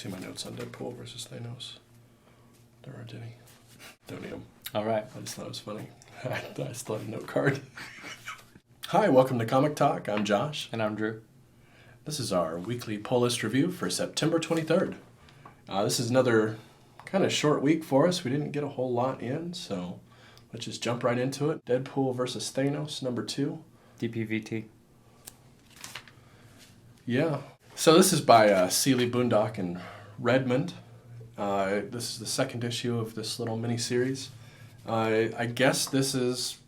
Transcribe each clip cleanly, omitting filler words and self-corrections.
See my notes on Deadpool versus Thanos. There aren't any. Don't need them. All right. I just thought it was funny. I still have a note card. Hi, welcome to Comic Talk. I'm Josh. And I'm Drew. This is our weekly pull list review for September 23rd. This is another kind of short week for us. We didn't get a whole lot in, so let's just jump right into it. Deadpool versus Thanos, number 2. DPVT. Yeah. So this is by Seeley Boondock and Redmond. This is the second issue of this little mini-series. I guess this is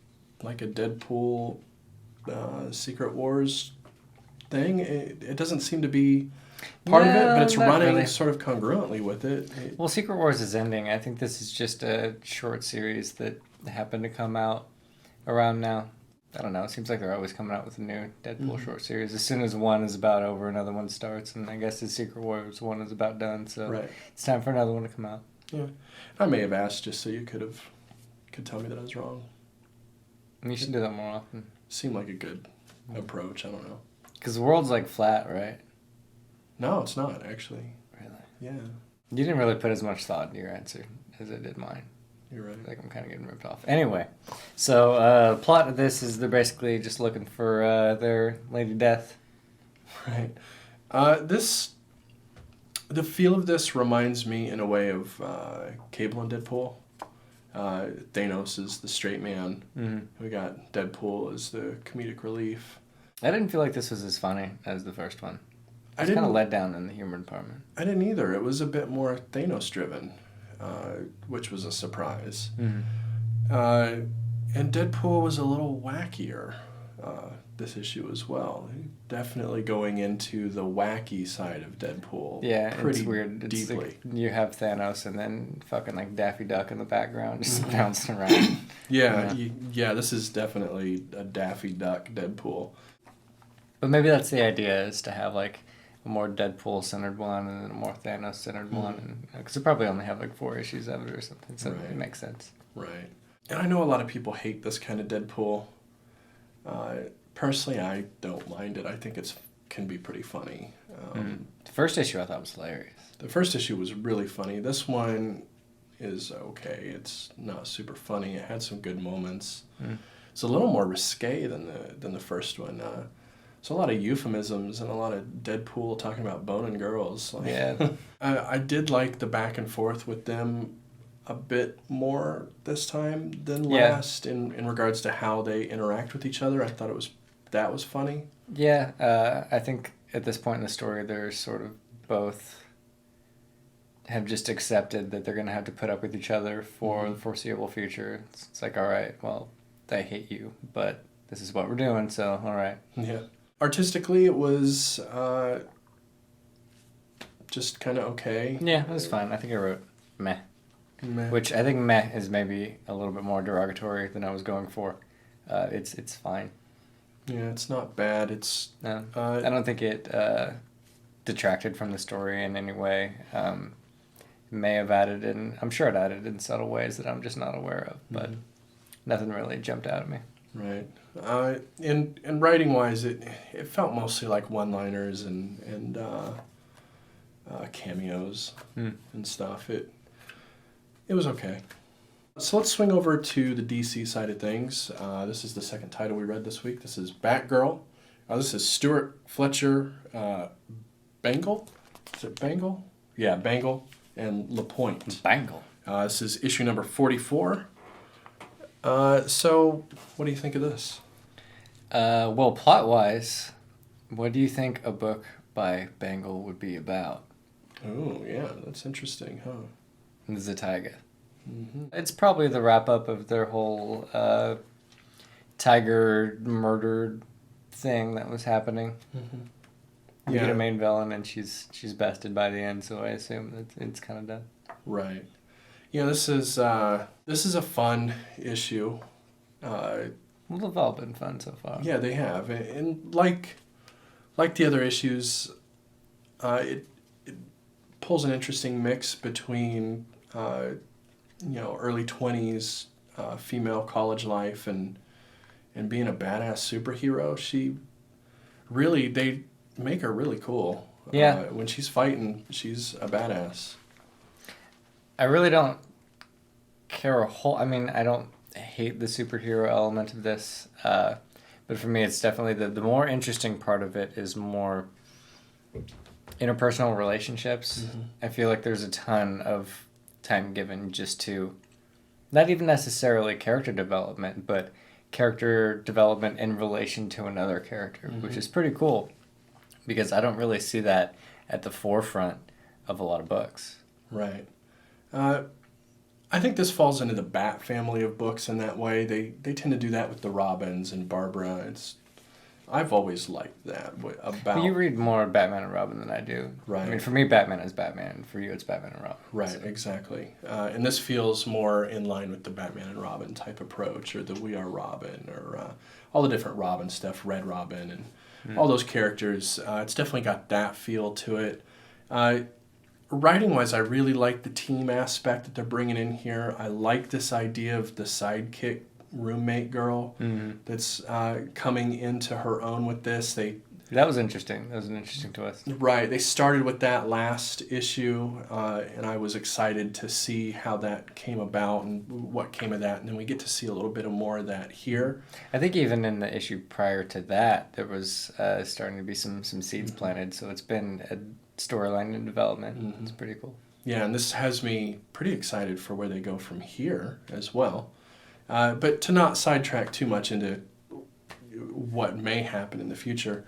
like a Deadpool Secret Wars thing. It doesn't seem to be part of it, but it's running really sort of congruently with it. Well, Secret Wars is ending. I think this is just a short series that happened to come out around now. I don't know. It seems like they're always coming out with a new Deadpool short series. As soon as one is about over, another one starts. And I guess the Secret Wars one is about done. So It's time for another one to come out. Yeah. I may have asked just so you could tell me that I was wrong. And you should do that more often. Seemed like a good approach. I don't know. Because the world's like flat, right? No, it's not, actually. Really? Yeah. You didn't really put as much thought into your answer as I did mine. You're right. I feel like I'm kind of getting ripped off. Anyway, so plot of this is they're basically just looking for their Lady Death. Right. The feel of this reminds me in a way of Cable and Deadpool. Thanos is the straight man. Mm-hmm. We got Deadpool as the comedic relief. I didn't feel like this was as funny as the first one. I was kind of let down in the humor department. I didn't either. It was a bit more Thanos-driven, which was a surprise. Mm-hmm. And Deadpool was a little wackier this issue as well. Definitely going into the wacky side of Deadpool. Yeah, pretty it's weird. It's deeply. Like you have Thanos and then fucking like Daffy Duck in the background just bouncing around. Yeah, this is definitely a Daffy Duck Deadpool. But maybe that's the idea, is to have like a more Deadpool-centered one and then a more Thanos-centered one. Because they probably only have like 4 issues of it or something, so it makes sense. Right. And I know a lot of people hate this kind of Deadpool. Personally, I don't mind it. I think it can be pretty funny. The first issue I thought was hilarious. The first issue was really funny. This one is okay. It's not super funny. It had some good moments. It's a little more risque than the first one. So a lot of euphemisms and a lot of Deadpool talking about boning girls. I did like the back and forth with them a bit more this time than last in regards to how they interact with each other. I thought that was funny. Yeah, I think at this point in the story, they're sort of both have just accepted that they're going to have to put up with each other for the foreseeable future. It's like, all right, well, I hate you, but this is what we're doing, so all right. Yeah. Artistically, it was just kind of okay. Yeah, it was fine. I think I wrote meh. Which I think meh is maybe a little bit more derogatory than I was going for. It's fine. Yeah, it's not bad. No, I don't think it detracted from the story in any way. It may have added in, I'm sure it added in subtle ways that I'm just not aware of, but nothing really jumped out at me. Right. And writing wise, it felt mostly like one-liners and cameos and stuff. It was okay. So let's swing over to the DC side of things. This is the second title we read this week. This is Batgirl. This is Stuart Fletcher Bangle. Is it Bangle? Yeah, Bangle and LaPointe. Bangle. This is issue number 44. So what do you think of this? Well, plot-wise, what do you think a book by Bangle would be about? Oh, yeah, that's interesting, huh? The Tiger. It's probably the wrap-up of their whole tiger murdered thing that was happening. You get a main villain, and she's bested by the end, so I assume that it's kind of done. Right. Yeah, this is a fun issue. Well, they've all been fun so far. Yeah, they have, and like the other issues, it pulls an interesting mix between early 20s female college life and being a badass superhero. They make her really cool. Yeah. When she's fighting, she's a badass. I really don't care a whole. I mean, I don't hate the superhero element of this, but for me, it's definitely the more interesting part of it is more interpersonal relationships. Mm-hmm. I feel like there's a ton of time given just to not even necessarily character development, but character development in relation to another character, Mm-hmm. which is pretty cool because I don't really see that at the forefront of a lot of books. Right. I think this falls into the Bat family of books in that way. They tend to do that with the Robins and Barbara. I've always liked that about. You read more Batman and Robin than I do. Right. I mean, for me, Batman is Batman. For you, it's Batman and Robin. Right, So. exactly. And this feels more in line with the Batman and Robin type approach, or the We Are Robin, or all the different Robin stuff, Red Robin, and all those characters. It's definitely got that feel to it. Writing-wise, I really like the team aspect that they're bringing in here. I like this idea of the sidekick roommate girl that's coming into her own with this. That was interesting. That was an interesting twist. Right. They started with that last issue, and I was excited to see how that came about and what came of that. And then we get to see a little bit more of that here. I think even in the issue prior to that, there was starting to be some seeds planted. So it's been a storyline in development. Mm-hmm. It's pretty cool. Yeah, and this has me pretty excited for where they go from here as well. But to not sidetrack too much into what may happen in the future,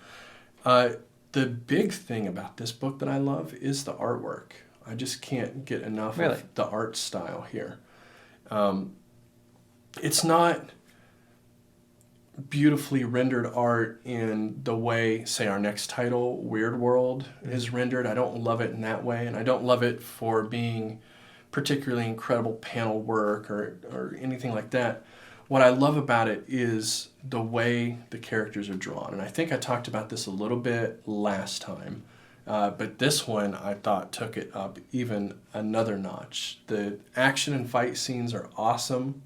the big thing about this book that I love is the artwork. I just can't get enough of the art style here. It's not beautifully rendered art in the way, say, our next title, Weirdworld, is rendered. I don't love it in that way, and I don't love it for being particularly incredible panel work or anything like that. What I love about it is the way the characters are drawn. And I think I talked about this a little bit last time. But this one, I thought, took it up even another notch. The action and fight scenes are awesome.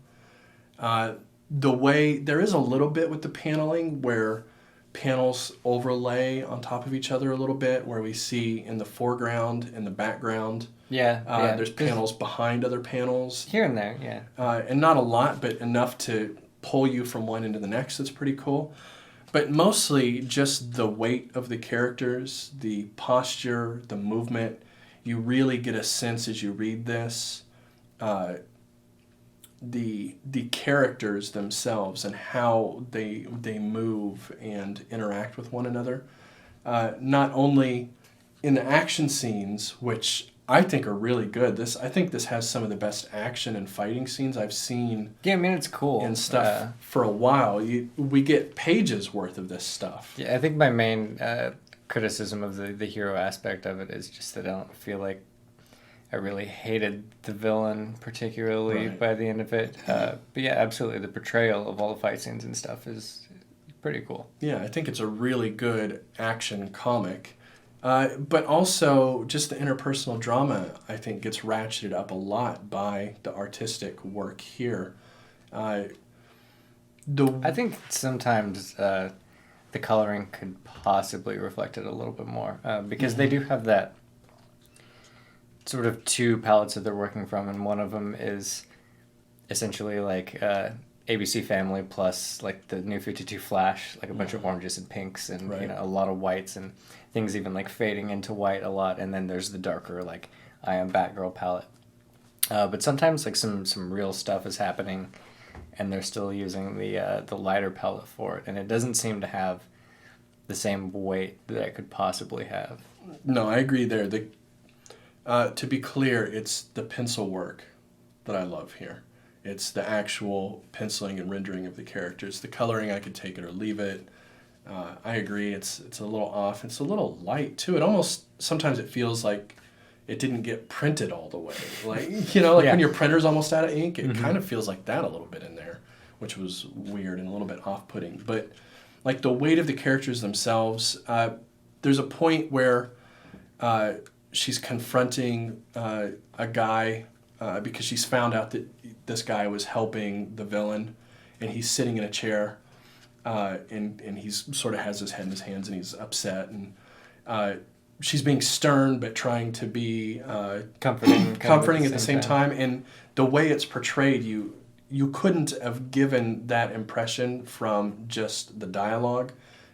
The way, there is a little bit with the paneling where panels overlay on top of each other a little bit, where we see in the foreground and the background. Yeah. There's panels behind other panels. Here and there, yeah. And not a lot, but enough to pull you from one into the next. That's pretty cool. But mostly just the weight of the characters, the posture, the movement. You really get a sense as you read this, the characters themselves and how they move and interact with one another. Not only in the action scenes, which I think are really good. I think this has some of the best action and fighting scenes I've seen. Yeah, I mean, it's cool. And stuff for a while. We get pages worth of this stuff. Yeah, I think my main criticism of the hero aspect of it is just that I don't feel like I really hated the villain particularly by the end of it. But yeah, absolutely. The portrayal of all the fight scenes and stuff is pretty cool. Yeah, I think it's a really good action comic. But also, just the interpersonal drama, I think, gets ratcheted up a lot by the artistic work here. I think sometimes the coloring could possibly reflect it a little bit more, because they do have that sort of two palettes that they're working from, and one of them is essentially like ABC Family plus like the New 52 Flash, like a bunch of oranges and pinks and a lot of whites and things even like fading into white a lot, and then there's the darker like I Am Batgirl palette. But sometimes like some real stuff is happening and they're still using the lighter palette for it, and it doesn't seem to have the same weight that it could possibly have. No, I agree there. To be clear, it's the pencil work that I love here. It's the actual penciling and rendering of the characters. The coloring, I could take it or leave it. I agree, it's a little off. It's a little light, too. It almost, sometimes it feels like it didn't get printed all the way. Like, when your printer's almost out of ink, it kind of feels like that a little bit in there, which was weird and a little bit off-putting. But, like, the weight of the characters themselves, there's a point where she's confronting a guy because she's found out that this guy was helping the villain, and he's sitting in a chair, and he's sort of has his head in his hands, and he's upset, and she's being stern but trying to be comforting at the same time. And the way it's portrayed, you couldn't have given that impression from just the dialogue,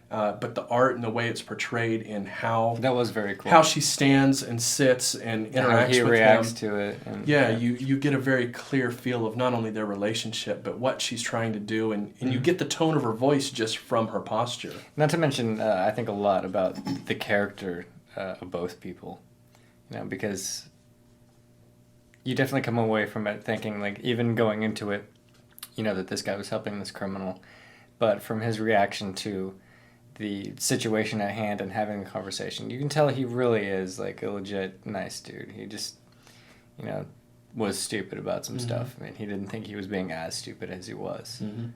but the art and the way it's portrayed and how that was very cool. How she stands and sits and interacts how he with reacts him. to it. And, you get a very clear feel of not only their relationship but what she's trying to do, and you get the tone of her voice just from her posture. Not to mention, I think a lot about the character of both people, because you definitely come away from it thinking, like, even going into it, that this guy was helping this criminal, but from his reaction to the situation at hand and having the conversation, you can tell he really is like a legit nice dude. He just, was stupid about some stuff. I mean, he didn't think he was being as stupid as he was. And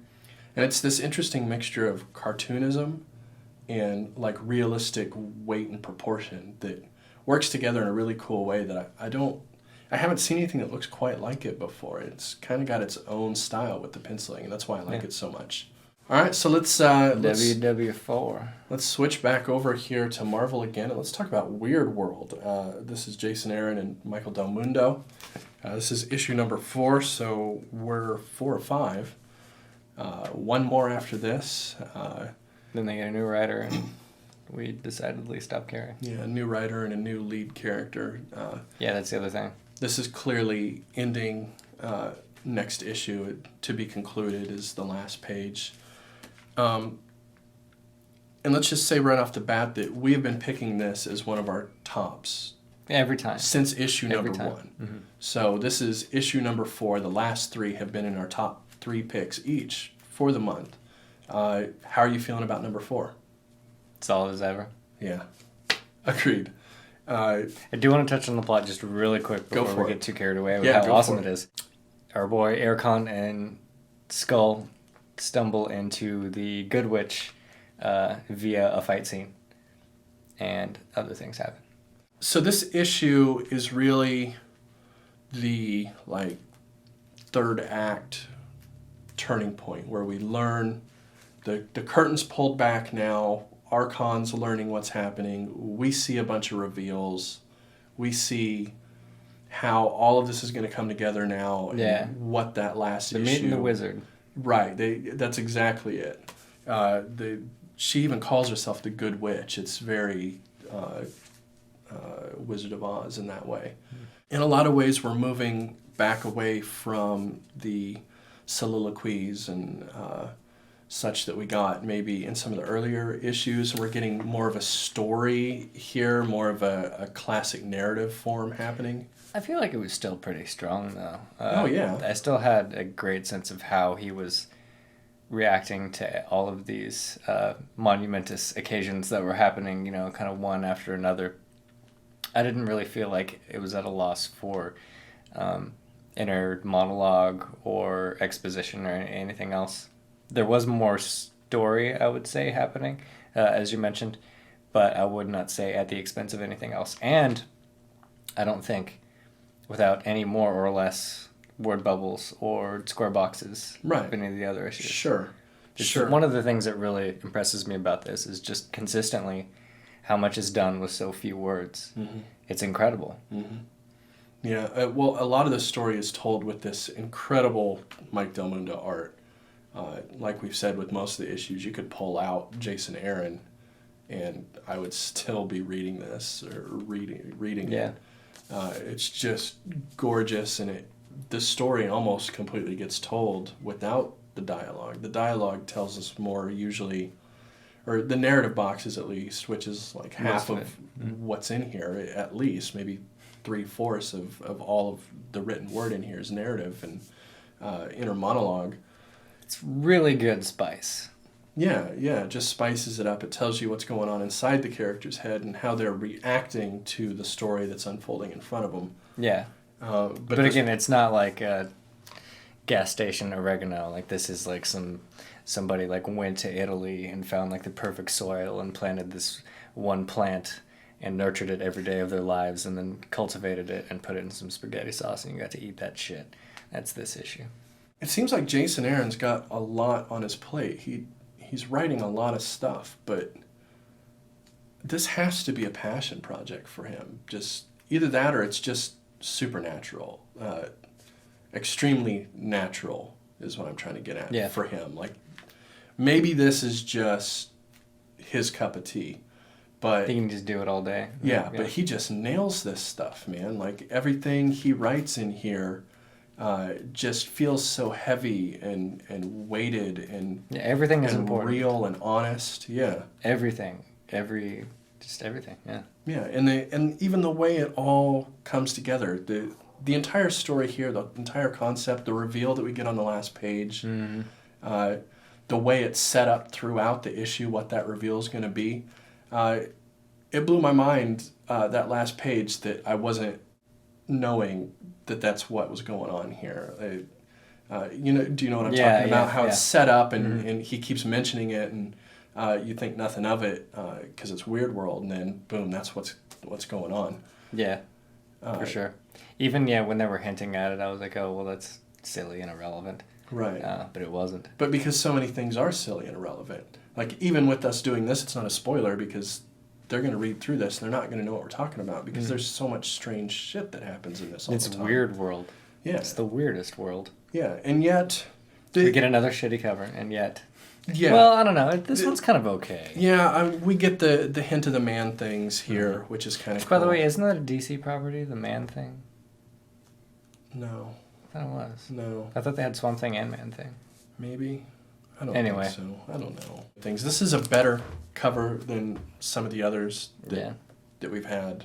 it's this interesting mixture of cartoonism and like realistic weight and proportion that works together in a really cool way that I haven't seen anything that looks quite like it before. It's kind of got its own style with the penciling, and that's why I like it so much. All right, so let's WW4. Let's switch back over here to Marvel again, and let's talk about Weirdworld. This is Jason Aaron and Michael Del Mundo. This is issue number 4, so we're 4 or 5. One more after this. Then they get a new writer, and we decidedly stopped caring. Yeah, a new writer and a new lead character. Yeah, that's the other thing. This is clearly ending. Next issue to be concluded is the last page. And let's just say right off the bat that we have been picking this as one of our tops. Every time. Since issue Every number time. 1. Mm-hmm. So this is issue number 4. The last 3 have been in our top 3 picks each for the month. How are you feeling about number 4? Solid as ever. Yeah. Agreed. I do want to touch on the plot just really quick before we get too carried away with how awesome it is. Our boy Aircon and Skull stumble into the Good Witch via a fight scene, and other things happen. So this issue is really the third act turning point where we learn the curtain's pulled back now. Archon's learning what's happening. We see a bunch of reveals. We see how all of this is going to come together now, and what that last issue... The meet and the wizard. Right. That's exactly it. She even calls herself the Good Witch. It's very Wizard of Oz in that way. In a lot of ways, we're moving back away from the soliloquies and such that we got maybe in some of the earlier issues, and we're getting more of a story here, more of a classic narrative form happening. I feel like it was still pretty strong, though. Oh, yeah. I still had a great sense of how he was reacting to all of these monumentous occasions that were happening, kind of one after another. I didn't really feel like it was at a loss for inner monologue or exposition or anything else. There was more story, I would say, happening, as you mentioned, but I would not say at the expense of anything else. And I don't think without any more or less word bubbles or square boxes of any of the other issues. Sure. One of the things that really impresses me about this is just consistently how much is done with so few words. Mm-hmm. It's incredible. Mm-hmm. Yeah, well, a lot of the story is told with this incredible Mike Del Mundo art. Like we've said with most of the issues, you could pull out Jason Aaron, and I would still be reading this or reading it. It's just gorgeous, and the story almost completely gets told without the dialogue. The dialogue tells us more usually, or the narrative boxes at least, which is like half of what's in here, at least, maybe 3/4 of all of the written word in here is narrative and inner monologue. It's really good spice. Yeah, it just spices it up. It tells you what's going on inside the character's head and how they're reacting to the story that's unfolding in front of them. Yeah. But again, it's not like a gas station oregano. Like, this is like somebody like went to Italy and found like the perfect soil and planted this one plant and nurtured it every day of their lives and then cultivated it and put it in some spaghetti sauce and you got to eat that shit. That's this issue. It seems like Jason Aaron's got a lot on his plate. He's writing a lot of stuff, but this has to be a passion project for him. Just either that or it's just supernatural. Extremely natural is what I'm trying to get at for him. Like, maybe this is just his cup of tea. But he can just do it all day. Yeah, but he just nails this stuff, man. Like, everything he writes in here just feels so heavy and weighted and everything is important. Real and honest. Yeah. Everything. Just everything. Yeah. Yeah, and even the way it all comes together, the entire story here, the entire concept, the reveal that we get on the last page, the way it's set up throughout the issue, what that reveal is going to be. It blew my mind, that last page, that I wasn't knowing that that's what was going on here. Do you know what I'm talking about? How it's set up, and he keeps mentioning it, and you think nothing of it because it's Weirdworld, and then boom, that's what's going on. Yeah, for sure. Even when they were hinting at it, I was like, oh well, that's silly and irrelevant. Right. But it wasn't. But because so many things are silly and irrelevant. Like, even with us doing this, it's not a spoiler because they're going to read through this and they're not going to know what we're talking about because there's so much strange shit that happens in this all the time. It's Weirdworld. Yeah. It's the weirdest world. Yeah, and yet... we get another shitty cover, and yet... Yeah. Well, I don't know. This one's kind of okay. Yeah, we get the hint of the Man Things here, which is kind of cool. By the way, isn't that a DC property, the Man Thing? No. I thought it was. No. I thought they had Swamp Thing and Man Thing. Maybe. I don't think so. I don't know. This is a better cover than some of the others that we've had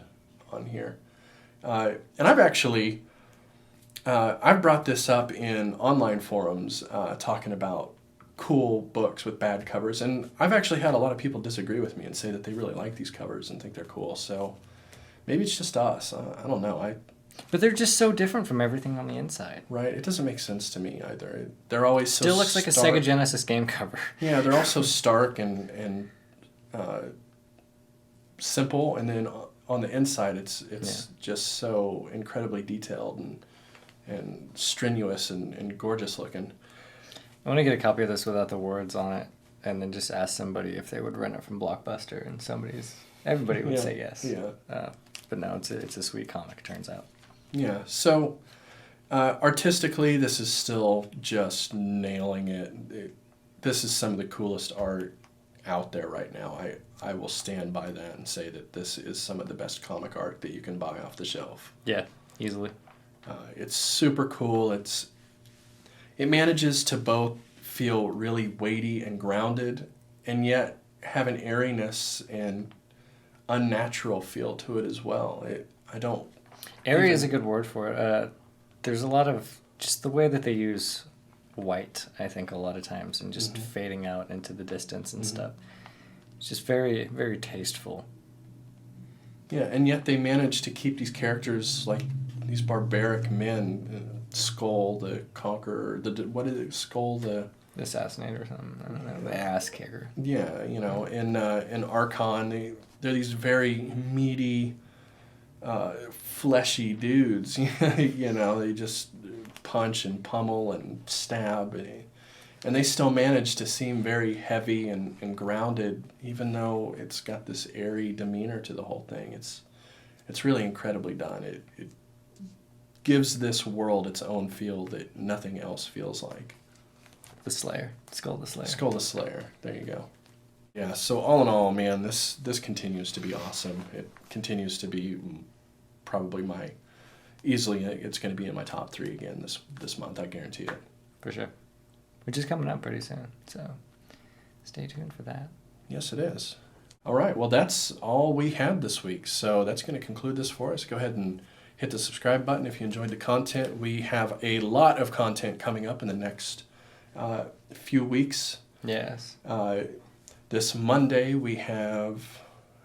on here. And I've actually... I've brought this up in online forums talking about cool books with bad covers, and I've actually had a lot of people disagree with me and say that they really like these covers and think they're cool. So maybe it's just us. I don't know. But they're just so different from everything on the inside. Right. It doesn't make sense to me either. They're always so still looks like stark. a Sega Genesis game cover. Yeah, they're all so stark and simple, and then on the inside it's just so incredibly detailed and strenuous and gorgeous looking. I want to get a copy of this without the words on it, and then just ask somebody if they would rent it from Blockbuster, and everybody would say yes. Yeah. But no, it's a sweet comic, turns out. Yeah. So artistically, this is still just nailing it. This is some of the coolest art out there right now. I will stand by that and say that this is some of the best comic art that you can buy off the shelf. Yeah, easily. It's super cool. It manages to both feel really weighty and grounded, and yet have an airiness and unnatural feel to it as well. Airy is a good word for it. There's a lot of just the way that they use white, I think, a lot of times, and just fading out into the distance and stuff. It's just very, very tasteful. Yeah, and yet they manage to keep these characters like these barbaric men. Skull the Conqueror, what is it? Skull the Assassinator or something. I don't know. The ass kicker. Yeah, and Archon, they're these very meaty, fleshy dudes. They just punch and pummel and stab, and they still manage to seem very heavy and grounded, even though it's got this airy demeanor to the whole thing. It's really incredibly done. It gives this world its own feel that nothing else feels like. The Slayer. Skull the Slayer. Skull the Slayer. There you go. Yeah, so all in all, man, this continues to be awesome. It continues to be probably easily it's going to be in my top 3 again this month, I guarantee it. For sure. Which is coming up pretty soon, so stay tuned for that. Yes, it is. All right, well, that's all we had this week, so that's going to conclude this for us. Go ahead and hit the subscribe button if you enjoyed the content. We have a lot of content coming up in the next few weeks. Yes. This Monday we have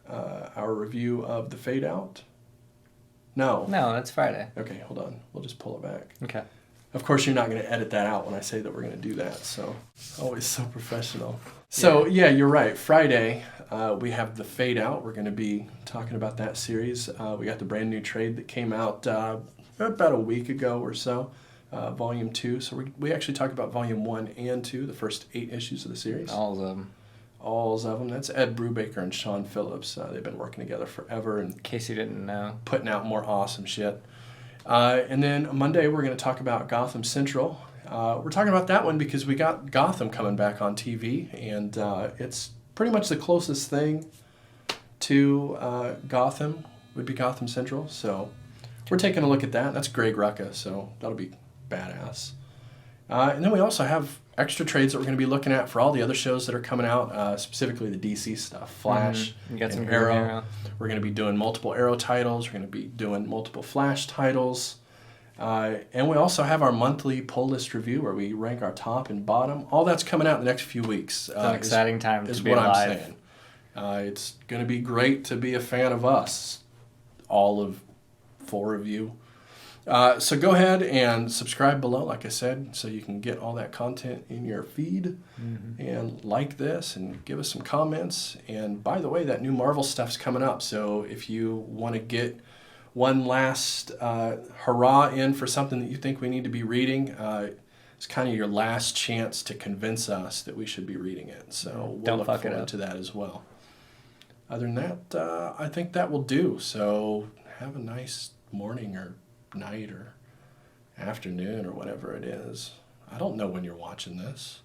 our review of The Fade Out. No, that's Friday. Okay, hold on. We'll just pull it back. Okay. Of course, you're not going to edit that out when I say that we're going to do that, so always so professional. So, yeah, you're right. Friday, we have The Fade Out. We're going to be talking about that series. We got the brand new trade that came out about a week ago or so, Volume 2. So we actually talked about Volume 1 and 2, the first 8 issues of the series. All of them. all of them. That's Ed Brubaker and Sean Phillips. They've been working together forever and In case you didn't know. putting out more awesome shit. And then Monday we're going to talk about Gotham Central. We're talking about that one because we got Gotham coming back on TV, and it's pretty much the closest thing to Gotham would be Gotham Central. So we're taking a look at that. That's Greg Rucka, so that'll be badass. And then we also have extra trades that we're going to be looking at for all the other shows that are coming out, specifically the DC stuff, Flash, You got some and Green Arrow. Arrow. We're going to be doing multiple Arrow titles. We're going to be doing multiple Flash titles. And we also have our monthly pull list review where we rank our top and bottom. All that's coming out in the next few weeks. It's an exciting time is to be what alive. I'm saying. It's going to be great to be a fan of us, all of 4 of you. So go ahead and subscribe below, like I said, so you can get all that content in your feed. And like this and give us some comments. And by the way, that new Marvel stuff's coming up. So if you want to get one last hurrah in for something that you think we need to be reading, it's kind of your last chance to convince us that we should be reading it. So we'll Don't look fuck it forward up. to that as well. Other than that, I think that will do. So have a nice morning or night or afternoon or whatever it is. I don't know when you're watching this.